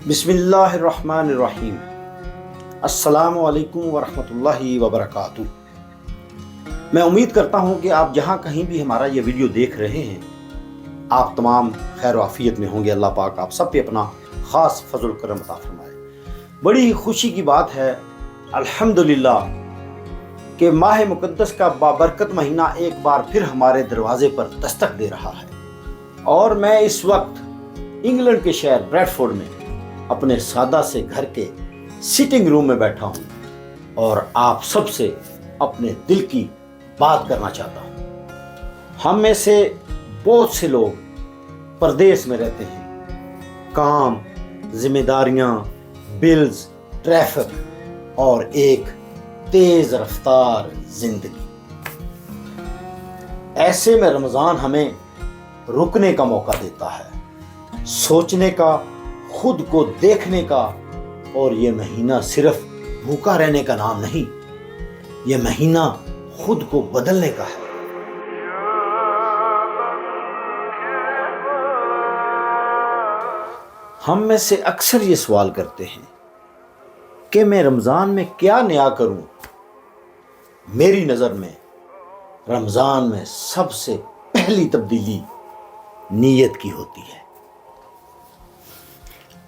بسم اللہ الرحمن الرحیم۔ السلام علیکم ورحمۃ اللہ وبرکاتہ۔ میں امید کرتا ہوں کہ آپ جہاں کہیں بھی ہمارا یہ ویڈیو دیکھ رہے ہیں آپ تمام خیر و عافیت میں ہوں گے۔ اللہ پاک آپ سب پہ اپنا خاص فضل و کرم عطا فرمائے۔ بڑی خوشی کی بات ہے الحمدللہ کہ ماہ مقدس کا بابرکت مہینہ ایک بار پھر ہمارے دروازے پر دستک دے رہا ہے، اور میں اس وقت انگلینڈ کے شہر بریڈ فورڈ میں اپنے سادہ سے گھر کے سٹنگ روم میں بیٹھا ہوں اور آپ سب سے اپنے دل کی بات کرنا چاہتا ہوں۔ ہم میں سے بہت سے لوگ پردیس میں رہتے ہیں، کام، ذمہ داریاں، بلز، ٹریفک اور ایک تیز رفتار زندگی۔ ایسے میں رمضان ہمیں رکنے کا موقع دیتا ہے، سوچنے کا، خود کو دیکھنے کا، اور یہ مہینہ صرف بھوکا رہنے کا نام نہیں، یہ مہینہ خود کو بدلنے کا ہے۔ ہم میں سے اکثر یہ سوال کرتے ہیں کہ میں رمضان میں کیا نیا کروں؟ میری نظر میں رمضان میں سب سے پہلی تبدیلی نیت کی ہوتی ہے۔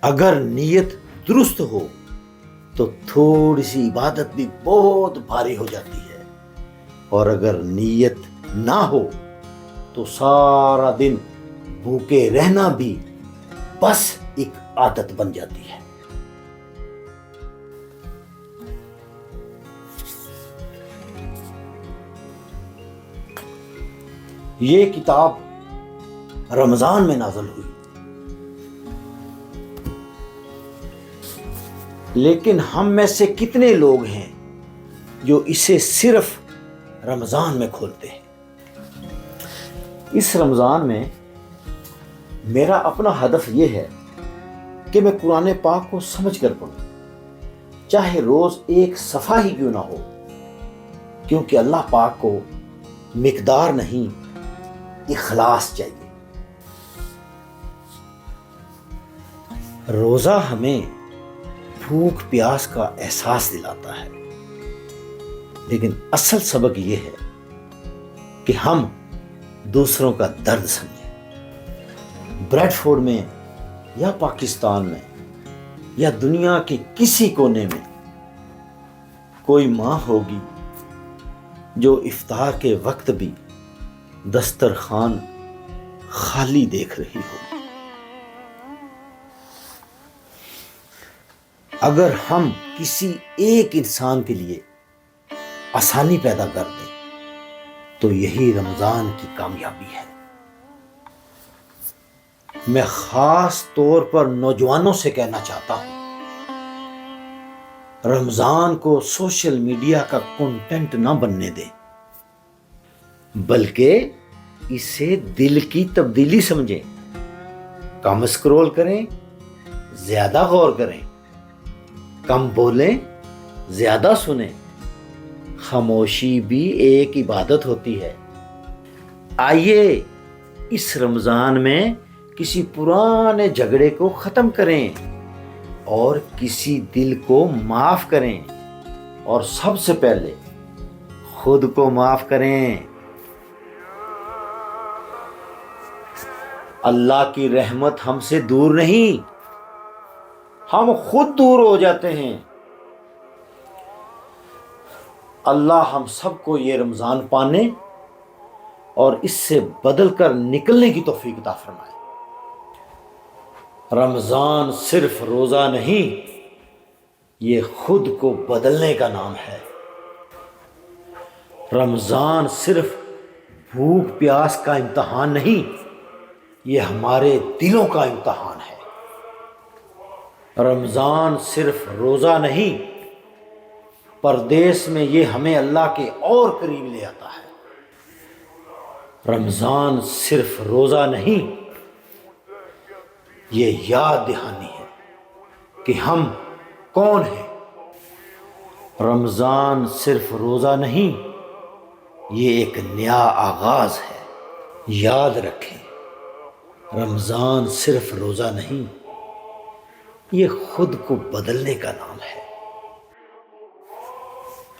اگر نیت درست ہو تو تھوڑی سی عبادت بھی بہت بھاری ہو جاتی ہے، اور اگر نیت نہ ہو تو سارا دن بھوکے رہنا بھی بس ایک عادت بن جاتی ہے۔ یہ کتاب رمضان میں نازل ہوئی، لیکن ہم میں سے کتنے لوگ ہیں جو اسے صرف رمضان میں کھولتے ہیں؟ اس رمضان میں میرا اپنا ہدف یہ ہے کہ میں قرآن پاک کو سمجھ کر پڑھوں، چاہے روز ایک صفحہ ہی کیوں نہ ہو، کیونکہ اللہ پاک کو مقدار نہیں، اخلاص چاہیے۔ روزہ ہمیں بھوک پیاس کا احساس دلاتا ہے، لیکن اصل سبق یہ ہے کہ ہم دوسروں کا درد سمجھیں۔ بریڈ فورڈ میں یا پاکستان میں یا دنیا کے کسی کونے میں کوئی ماں ہوگی جو افطار کے وقت بھی دسترخوان خالی دیکھ رہی ہوگی۔ اگر ہم کسی ایک انسان کے لیے آسانی پیدا کر دیں تو یہی رمضان کی کامیابی ہے۔ میں خاص طور پر نوجوانوں سے کہنا چاہتا ہوں، رمضان کو سوشل میڈیا کا کنٹینٹ نہ بننے دیں، بلکہ اسے دل کی تبدیلی سمجھیں۔ کم اسکرول کریں، زیادہ غور کریں، کم بولیں، زیادہ سنیں۔ خاموشی بھی ایک عبادت ہوتی ہے۔ آئیے اس رمضان میں کسی پرانے جھگڑے کو ختم کریں اور کسی دل کو معاف کریں، اور سب سے پہلے خود کو معاف کریں۔ اللہ کی رحمت ہم سے دور نہیں، ہم خود دور ہو جاتے ہیں۔ اللہ ہم سب کو یہ رمضان پانے اور اس سے بدل کر نکلنے کی توفیق عطا فرمائے۔ رمضان صرف روزہ نہیں، یہ خود کو بدلنے کا نام ہے۔ رمضان صرف بھوک پیاس کا امتحان نہیں، یہ ہمارے دلوں کا امتحان ہے۔ رمضان صرف روزہ نہیں، پردیس میں یہ ہمیں اللہ کے اور قریب لے آتا ہے۔ رمضان صرف روزہ نہیں، یہ یاد دہانی ہے کہ ہم کون ہیں۔ رمضان صرف روزہ نہیں، یہ ایک نیا آغاز ہے۔ یاد رکھیں، رمضان صرف روزہ نہیں، یہ خود کو بدلنے کا نام ہے۔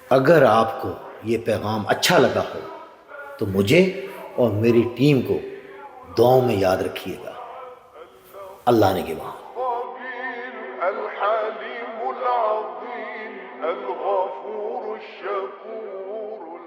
اگر آپ کو یہ پیغام اچھا لگا ہو تو مجھے اور میری ٹیم کو دعاؤں میں یاد رکھیے گا۔ اللہ نگہبان۔ الحليم العظيم الغفور الشكور